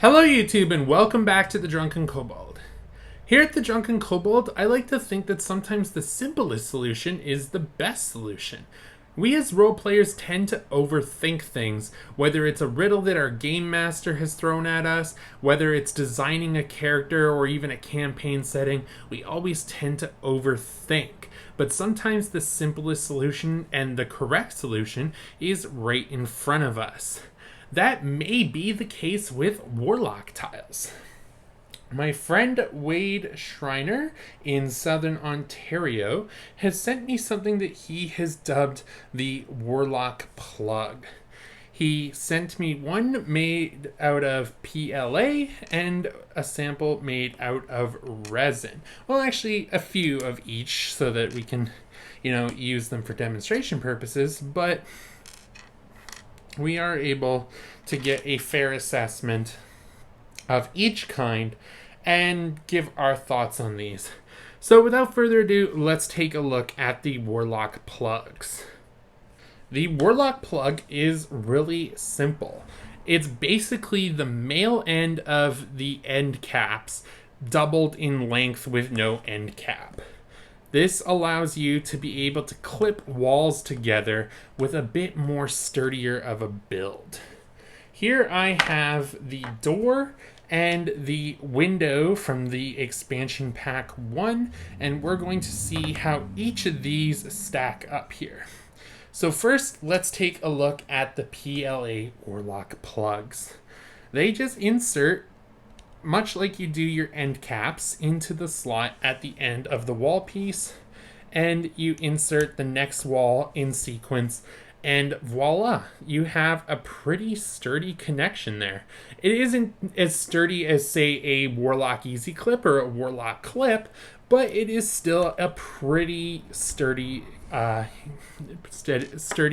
Hello YouTube and welcome back to the Drunken Kobold. Here at the Drunken Kobold, I like to think that sometimes the simplest solution is the best solution. We as role players tend to overthink things, whether it's a riddle that our game master has thrown at us, whether it's designing a character or even a campaign setting, we always tend to overthink. But sometimes the simplest solution and the correct solution is right in front of us. That may be the case with Warlock tiles. My friend Wade Schriner in Southern Ontario has sent me something that he has dubbed the Warlock plug. He sent me one made out of PLA and a sample made out of resin. Well, actually a few of each so that we can, use them for demonstration purposes, but we are able to get a fair assessment of each kind and give our thoughts on these. So without further ado, let's take a look at the Warlock plugs. The Warlock plug is really simple. It's basically the male end of the end caps doubled in length with no end cap. This allows you to be able to clip walls together with a bit more sturdier of a build. Here I have the door and the window from the expansion pack 1, and we're going to see how each of these stack up here. So first, let's take a look at the PLA Warlock plugs. They just insert, much like you do your end caps, into the slot at the end of the wall piece, and you insert the next wall in sequence, and voila, you have a pretty sturdy connection there. It isn't as sturdy as, say, a Warlock Easy Clip or a Warlock Clip, but it is still a pretty sturdy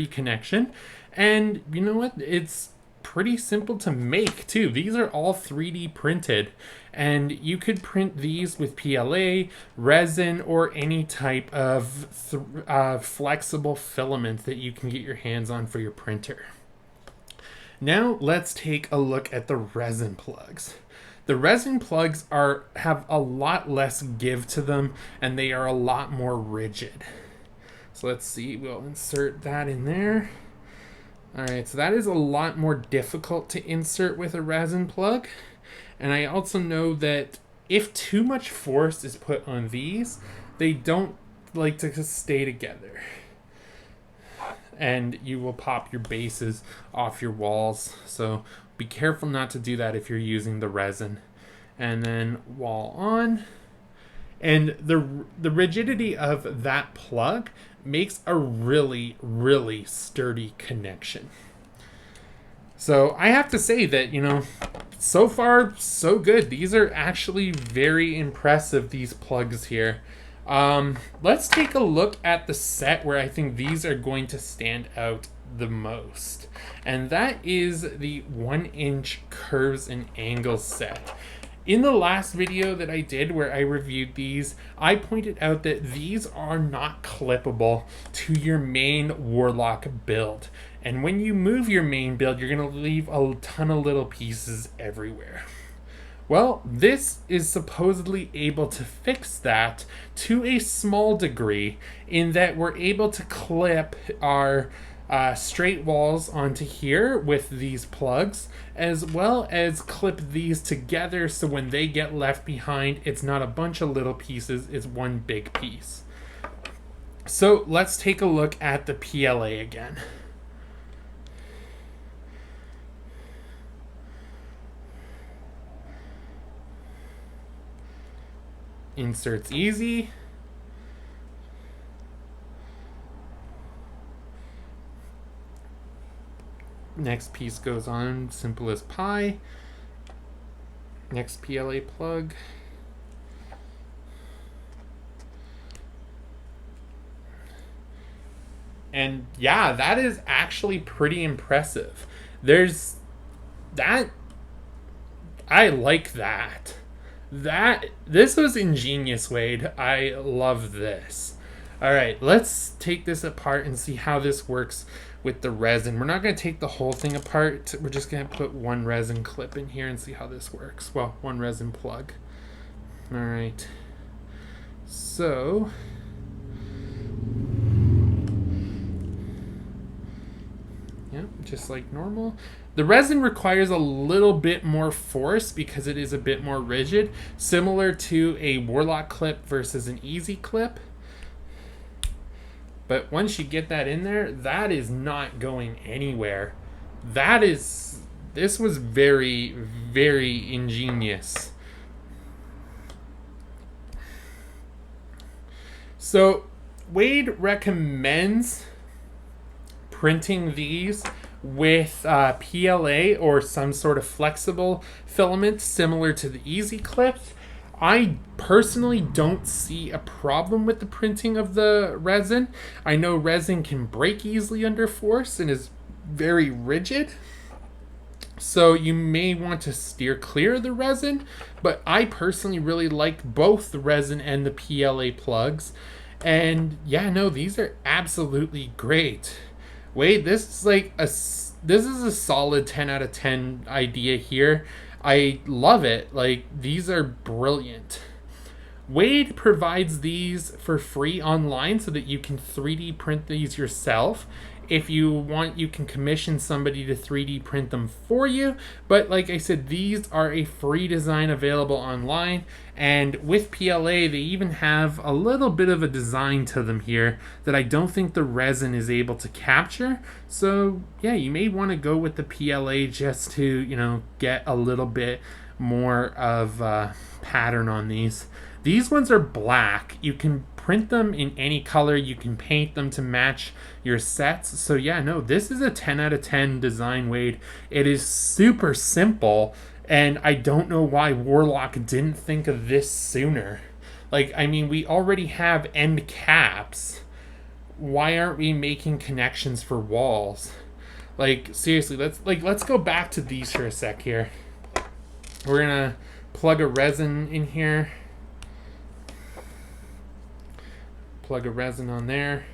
connection. And you know what? It's pretty simple to make too. These are all 3D printed, and you could print these with PLA, resin, or any type of flexible filament that you can get your hands on for your printer. Now let's take a look at the resin plugs. The resin plugs have a lot less give to them, and they are a lot more rigid. So let's see, we'll insert that in there. Alright, so that is a lot more difficult to insert with a resin plug. And I also know that if too much force is put on these, they don't like to stay together. And you will pop your bases off your walls. So be careful not to do that if you're using the resin. And then wall on. And the rigidity of that plug makes a really, really sturdy connection. So I have to say that, so far, so good. These are actually very impressive, these plugs here. Let's take a look at the set where I think these are going to stand out the most. And that is the 1-inch curves and angles set. In the last video that I did where I reviewed these, I pointed out that these are not clippable to your main Warlock build. And when you move your main build, you're going to leave a ton of little pieces everywhere. Well, this is supposedly able to fix that to a small degree, in that we're able to clip our straight walls onto here with these plugs, as well as clip these together so when they get left behind, it's not a bunch of little pieces, it's one big piece. So let's take a look at the PLA again. Inserts easy. Next piece goes on, simple as pie. Next PLA plug. And yeah, that is actually pretty impressive. There's that. I like that. This was ingenious, Wade. I love this. All right, let's take this apart and see how this works with the resin. We're not going to take the whole thing apart. We're just going to put one resin clip in here and see how this works. Well, one resin plug. All right. So yeah, just like normal. The resin requires a little bit more force because it is a bit more rigid, similar to a Warlock clip versus an easy clip. But once you get that in there, that is not going anywhere. This was very, very ingenious. So Wade recommends printing these with PLA or some sort of flexible filament similar to the easy clips. I personally don't see a problem with the printing of the resin. I know resin can break easily under force and is very rigid, so you may want to steer clear of the resin, but I personally really like both the resin and the PLA plugs. And yeah, no, these are absolutely great. Wade, this is a solid 10 out of 10 idea here. I love it. Like, these are brilliant. Wade provides these for free online so that you can 3D print these yourself. If you want, you can commission somebody to 3D print them for you. But like I said, these are a free design available online. And with PLA, they even have a little bit of a design to them here that I don't think the resin is able to capture. So yeah, you may want to go with the PLA just to, you know, get a little bit more of pattern on these. These ones are black. You can print them in any color. You can paint them to match your sets. So yeah, no, this is a 10 out of 10 design, Wade. It is super simple, and I don't know why Warlock didn't think of this sooner. Like, I mean, we already have end caps. Why aren't we making connections for walls? Like, seriously, let's go back to these for a sec here. We're gonna plug a resin in here. Plug a resin on there,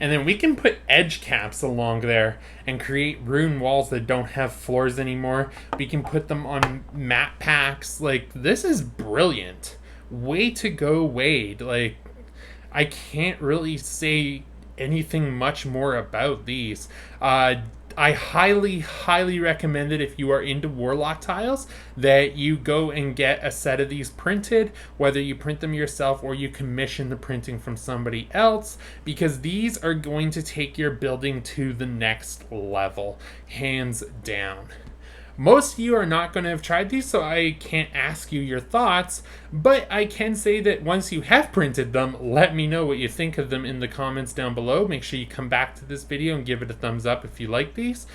and then we can put edge caps along there and create rune walls that don't have floors anymore. We can put them on map packs. Like, this is brilliant. Way to go, Wade. Like, I can't really say anything much more about these. I highly, highly recommend it if you are into Warlock tiles that you go and get a set of these printed, whether you print them yourself or you commission the printing from somebody else, because these are going to take your building to the next level, hands down. Most of you are not going to have tried these, so I can't ask you your thoughts, but I can say that once you have printed them, let me know what you think of them in the comments down below. Make sure you come back to this video and give it a thumbs up if you like these.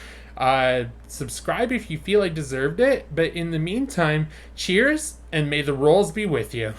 Subscribe if you feel I deserved it, but in the meantime, cheers, and may the rolls be with you.